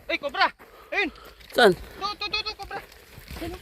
Ay, cobra! Ayun! Saan? To, cobra! Ayun.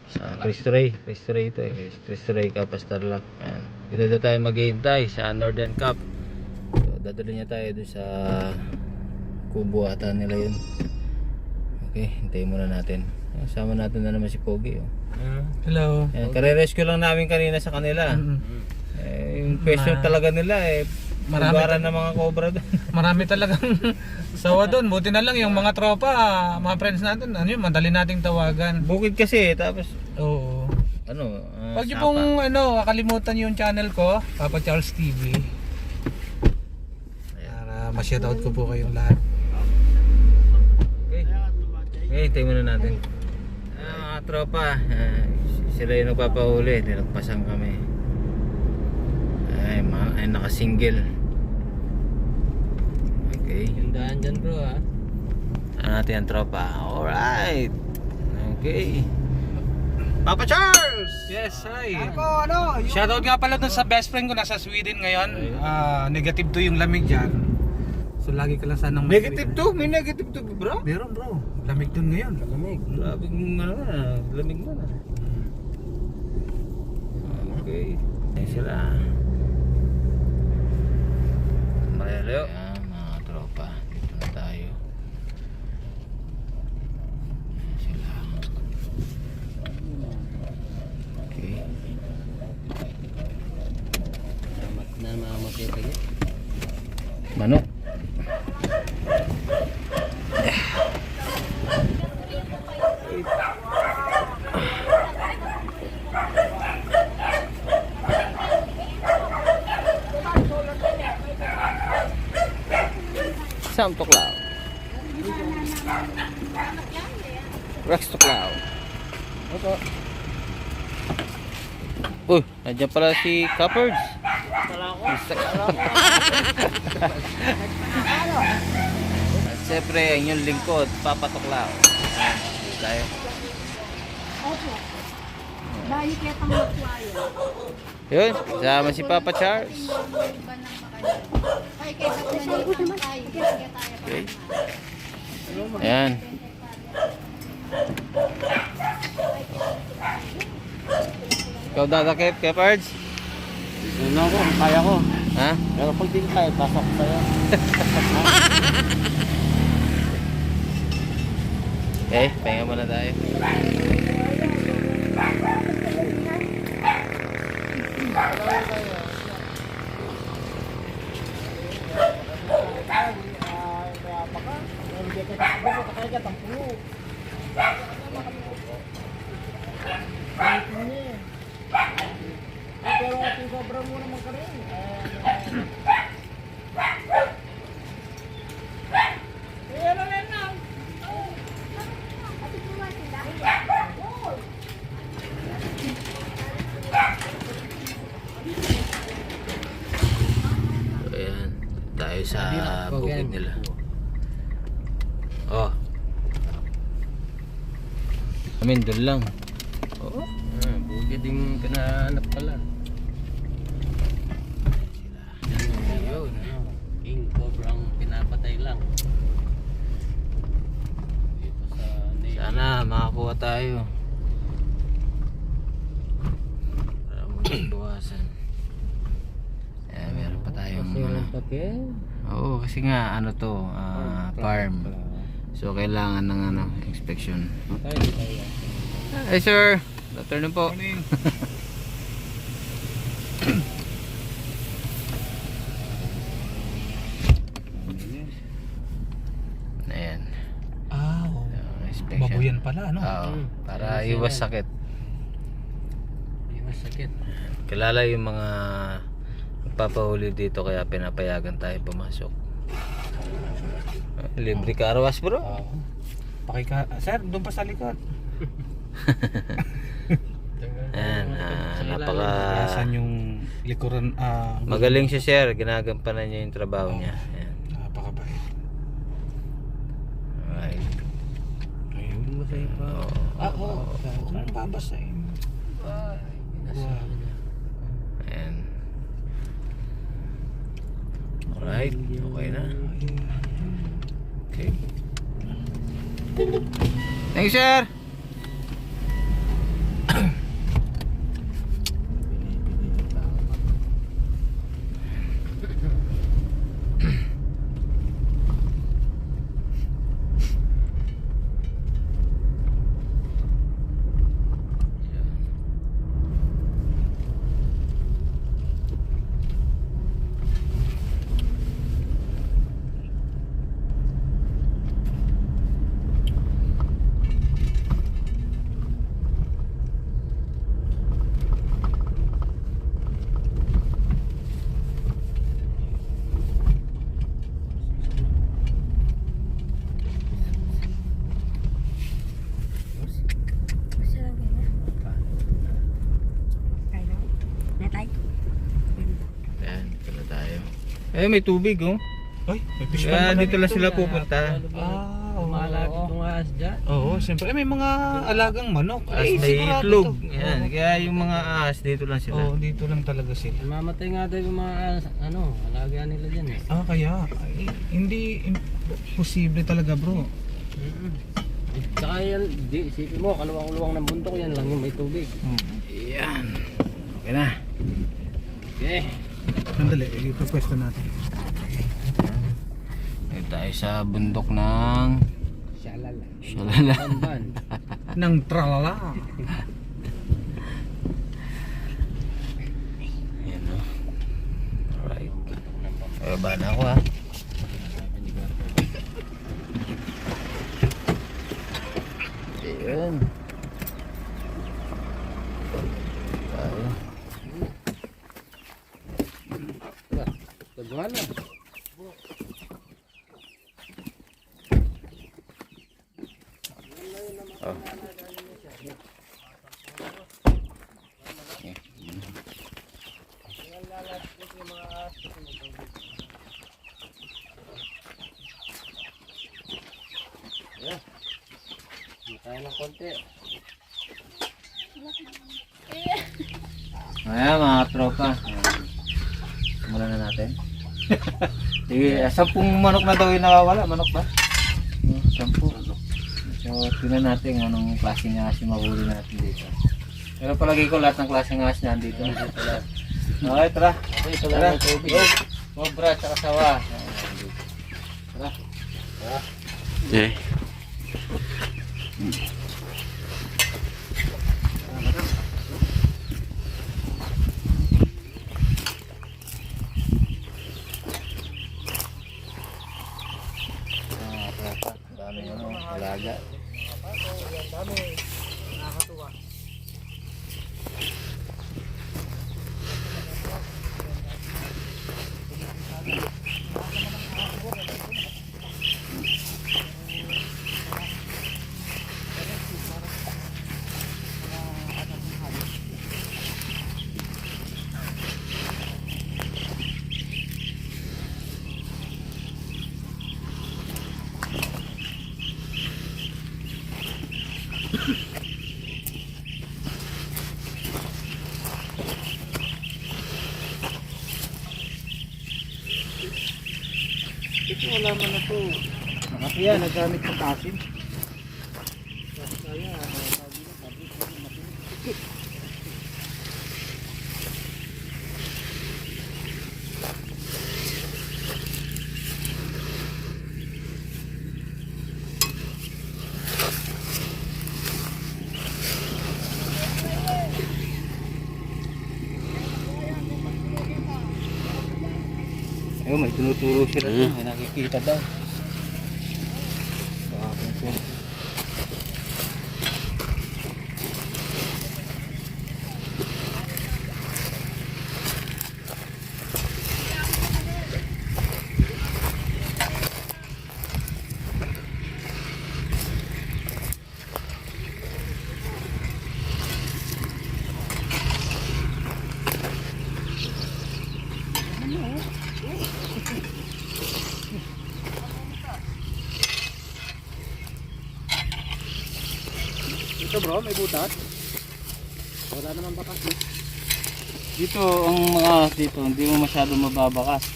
Sa Cristo Rey ito eh. Cristo Rey Capas Tarlac. Ayan. Dito na tayo maghihintay sa Northern Cap. So, dadali niya tayo dun sa kubo ata nila yun. Okay, hintayin muna natin. Sama natin na naman si Pogi. Oh. Hello. Ayan, kare-rescue lang namin kanina sa kanila. Yung question talaga nila eh. Marami ng mga cobra doon. Marami talagang sawa doon. Buti na lang yung mga tropa, mga friends natin, ano yun, madali nating tawagan. Bukid kasi tapos Oo. ano, Huwag niyo pong kakalimutan yung channel ko, Papa Charles TV. Para ma-shoutout ko po kayong lahat. Okay. Okay, hintayin muna natin. Mga tropa, sila yung nagpapahuli, nilagpasan kami. Ay naka-single. Okay. Yung daan dyan bro ha. Ano natin ang tropa? Alright. Okay. Papa Charles! Yes, hi. Ano? Shoutout nga pala dun sa best friend ko, nasa Sweden ngayon. Negative 2 yung lamig dyan. So lagi ka lang sanang Negative 2? May negative 2 bro? Meron bro, lamig dun ngayon. Lamig. Grabe lamig mo na. Okay. Ayan sila. Marelo. Ayan mga tropa. Dito na tayo. Ayan sila. Okay. Namamatay pa yan. Manok. Sam Tuklaw. Rex Tuklaw. Opo. Nandiyan pala si Cupboards. At siyempre, ang inyong lingkod, Papa Tuklaw. Dito tayo. Opo. Bayi kaya tang magkuhayo. Yun, kasama si Papa Charles. Iba ng makanya. Ay, kaya sa naman tayo. Kaya tayo. Okay. Ayan. Ikaw dadakip, Cupboards? Ano ko, kaya ko. Ha? Pero pag di kaya, pasok sa'yo. Okay, pahinga muna tayo. So, ayan, tayo sa bukid nila. Oh. Amin, doon lang. Oo. Bukid yung pinahanap pala. Yun. King Cobra ang pinapatay lang. Dito sa Navy. Sana makakuha tayo. Para mo buwasan. Ayan, meron pa tayong Oo, kasi nga ano to, farm. So kailangan ng inspection. Hi sir. Good afternoon po. Morning. Ayan. Oh. Inspection. Babuyan pala, ano? Oo, para iwas sakit. Iwas sakit. Kilala yung mga nagpapahuli dito kaya pinapayagan tayo pumasok. Libre car wash bro. Sir, doon pa sa likod. Ayan, napaka Saan yung likuran? magaling siya sir, ginagampanan niya yung trabaho niya. Ayan. Napakabait. Alright. Ayun. Masaya pa. Oo. Anong babasahin? Ayan. Alright, okay na. Okay. Thank you sir. Ayan, dito na tayo. Eh, may tubig oh. Ay, may fish Kaya pala dito lang dito. sila pupunta. Malapit ng ahas dyan. Oo, siyempre. May mga alagang manok. As may sigurado itlog. to. Ayan, kaya yung mga ahas dito lang sila. Oo, dito lang talaga sila. Mamatay nga daw yung mga alaga nila dyan eh. Kaya hindi posible talaga, bro. Tsaka yan, isipin mo, kaluwang-luwang ng bundok yan lang yung may tubig. Ayan. Okay na. Okay. Sandali, ipapwesto natin. Dito tayo sa bundok ng Shalala. Shalala. Banban. Nang tralala. Ayan o. Alright. Baba na ako ha. Ayan. Tayo. Tagwala. Oh. Tayo ng konti. Ayan mga tropa. Simulan na natin. Sige, 10 manok na daw yung nawawala. Manok ba? 10. So, tingnan natin kung anong klaseng ahas yung mahuli natin dito. Pero palagi ko lahat ng klaseng ahas na dito. Okay, tara. Ito Tara. lang ang tubig. Cobra at sawa. Tara. Okay. Dami ano, alaga. Ito wala man na to. Nakapaya, nagamit sa tasin. Ayun, may tinuturo sila doon. May nakikita daw. Baka kung saan. Ito bro, may butas. Wala naman bakas no? Dito ang mga dito, hindi mo masyado mababakas.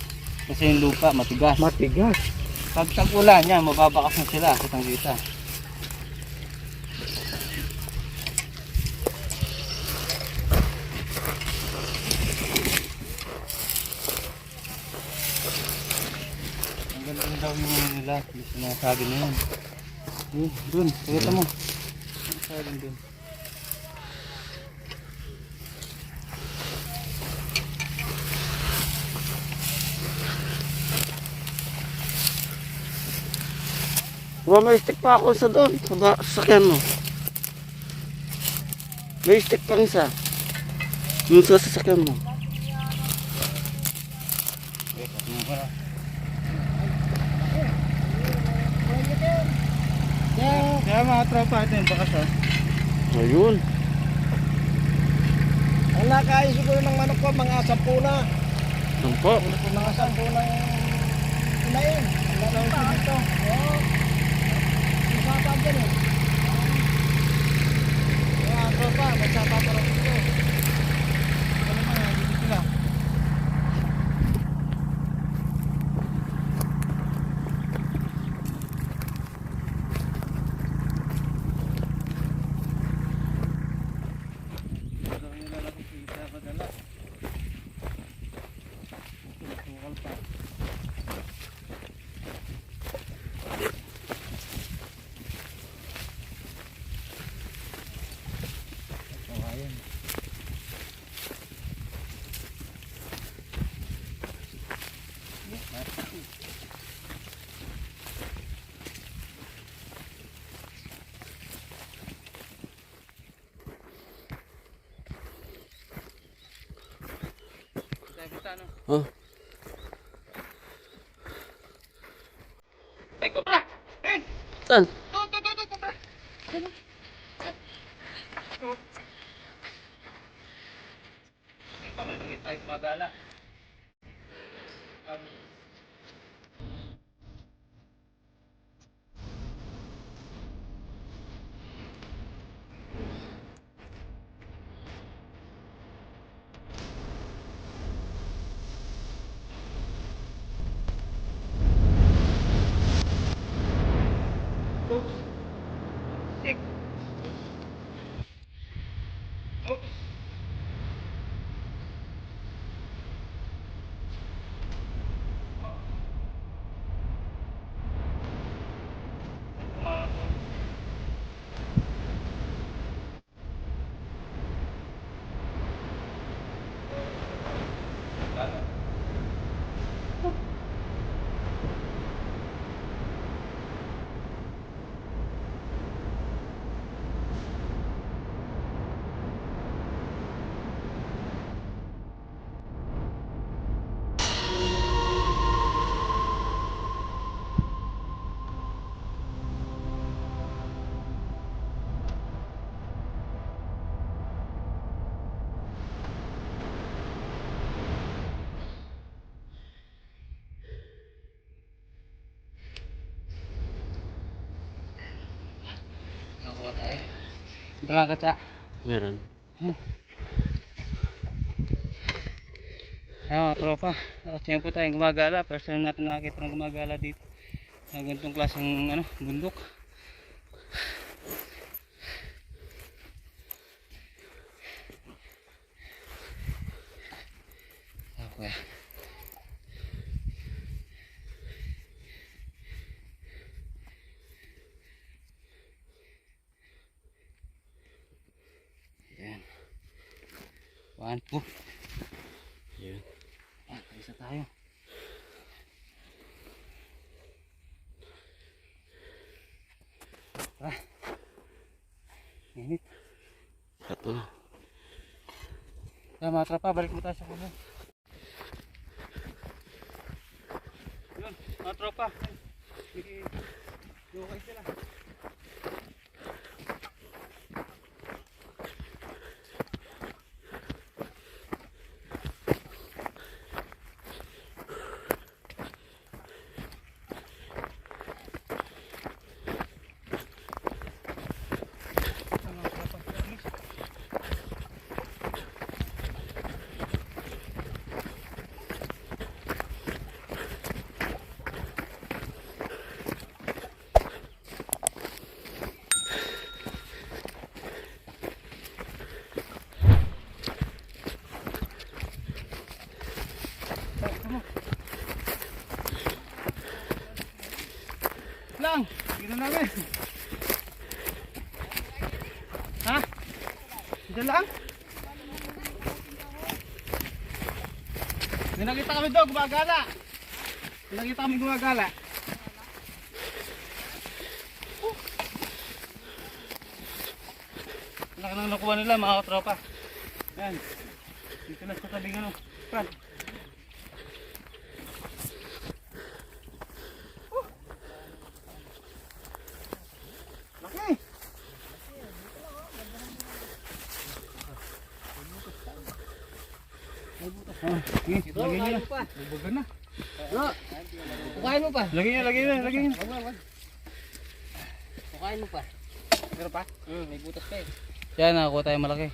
Kasi yung lupa matigas. Matigas. Pag tag-ulan yan, mababakas na sila. Kitang kita. Ang ganda daw yung nila. Yung sinasabi na yun. Dun, pakita mo. Sinasabi dun. May stick pa ako sa doon, sa sasakyan mo. May stick pang isa. Yung sa sasakyan mo. Kaya mga tropa natin, baka siya. Ayun. Ang nakain siguro ng manok ko, mga 10 na. Sampo. Mga 10 ng inain. Wala na ako dito. Oo. Masapa dyan eh. Mga tropa, masapa pa rin dito. Ano mga, dito sila. Oh. Saan? Nakakatsa. Meron. Mga tropa, siya po tayong gumagala. First time natin nakakita ng gumagala dito. Ng ganitong klaseng bundok. Okay. Yan. 1, 2. Yan. Isa tayo. Tara. Init. Ito. Tara mga tropa, balik mo tayo sa kubo. Yun, mga tropa. Okay sila. Lang, dito namin. Ha? Dito lang? May nakita kami doon, gumagala. May nakita kami gumagala. Laki nang nakuha nila mga katropa. Yan. Dito na sa tabing Fran. Laki. Sige, lagyan niyo na. Bubugan na. Pukain mo pa. Lagyan niyo, lagyan niyo, lagyan niyo. Pukain mo pa. Meron pa? May butas pa eh. Yan, nakakuha tayo malaki.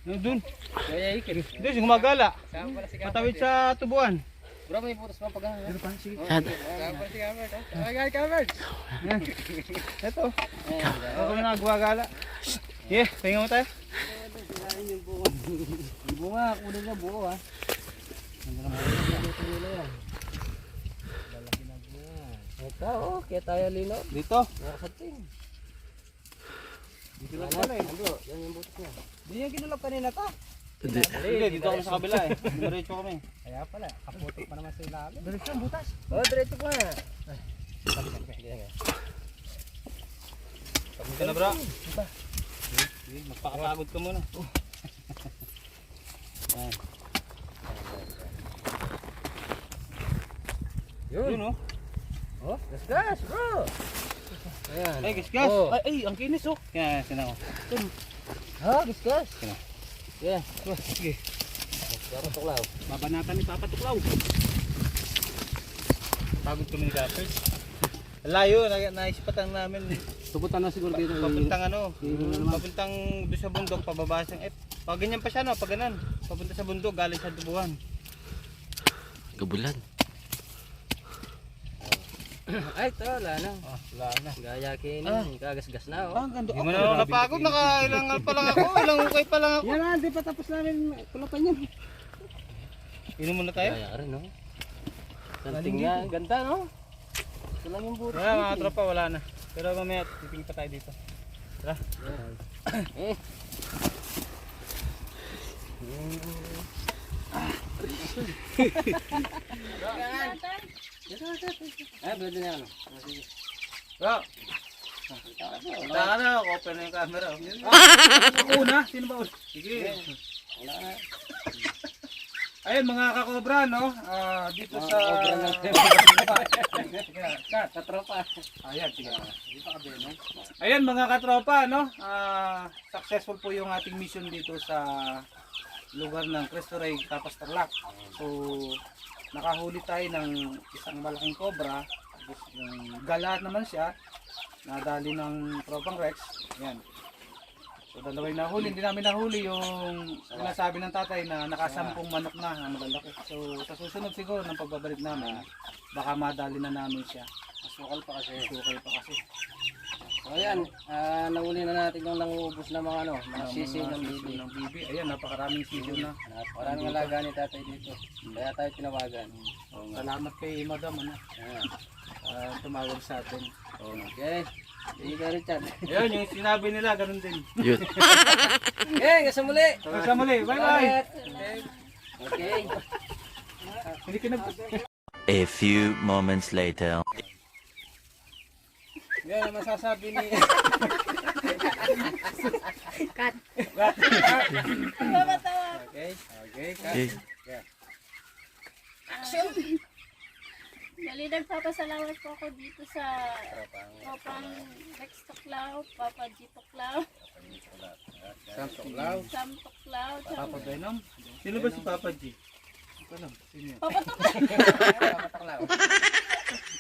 Doon. Kaya ikit. Doon, gumagala. Saan pala si Patawid sa tubuan. Bro, may butas pa pag Meron pa, sige. Saan pala si Camert ha? Ay, Camert! Yan. Ito. Ako na gumagala. Yeah, tingnan mo tayo. Bunga, kunin niya buo ha. Ito, oh, kaya tayo lino. Dito. Nakasating. Dito lang pala eh. Yan yung butas niya. Di yan kinulap kanina to. Hindi. Hindi, dito kami sa kabila eh. Diretso kami. Kaya pala, kaputi pa naman sa ilalim. Diretso ang butas. Oh, diretso pa. Dito na bro. Sige, magpakapagod ka muna. Yan. Yun oh. Oh, gas, bro. Ayan. Ay, gas. Oh. Ay, ang kinis oh. Yan, sinaw. Ha, gas. Sino? Yeah. Sige. Dapat tuklaw. Babanatan ni Papa Tuklaw. Pagod kami ni Gappers. Layo, naisipatan namin. Tuputan na siguro dito. Papuntang papuntang doon sa bundok, pababa siyang pag ganyan pa siya no, pag ganun. Papunta sa bundok, galing sa tubuhan. Gabulan. Ay, ito, wala na. Wala na. Gaya kinin, kagasgas na, oh. Hindi mo na ako napagod, nakailangan pa lang ako, ilang ukay pa lang ako. Yan na, di pa tapos namin kulapan yan. Inom muna tayo? Gaya ka rin, no? Santing nga, ganda, no? Ito lang yung butas. Wala mga tropa, wala na. Pero mamaya, titingin pa tayo dito. Tara. Eh. Ay, pwede na ano. Bro! Wala ka na, open na yung camera. Una? Sino ba una? Sige. Wala na. Ayun mga kakobra, no? Dito sa... Katropa. Ayan, sige. Ayan mga katropa, no? Successful po yung ating mission dito sa lugar ng Cristo Rey, Capas Tarlac. So, nakahuli tayo ng isang malaking cobra. Gala naman siya. nadali ng tropang Rex. Yan. So dalawa yung nahuli, hindi namin nahuli yung sinasabi ng tatay na nakasampung manok na malalaki. So sa susunod siguro ng pagbabalik namin, baka madali na namin siya. Masukal pa kasi. Sukay pa kasi. So ayan, nahuli na natin yung nanguubos na mga mga sisi ng bibi. Ng bibi. Ayan, napakaraming sisiw na. Maraming alaga ni tatay dito. Kaya tayo tinawagan. Salamat kay Madam Ayan. tumawag sa atin. Okay. Sige ka Richard. Ayun, yung sinabi nila, ganun din. Yun. Okay, kasi muli. Hanggang sa muli, bye-bye! Okay. Hindi ka A few moments later. Yan ang masasabi ni... Cut. Okay. Okay. Okay. Action! Bali, nagpapasalamat po ako dito sa Tropang Rex Tuklaw, Papa G Tuklaw, Sam Tuklaw. Sam Tuklaw, Papa Venom? Sino ba si Papa G? Hindi ko alam. Sino yan? Papa Tuklaw. Papa Tuklaw.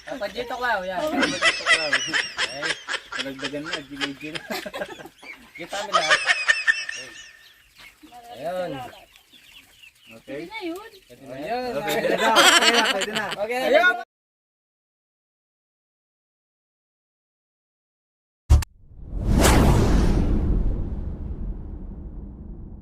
Papa G Tuklaw. Yan. Ay, nagdagan na, ginigil. Kita kami lahat. Ayun. Pwede na yun. Ayun. Pwede na, pwede na. Okay. Ayun!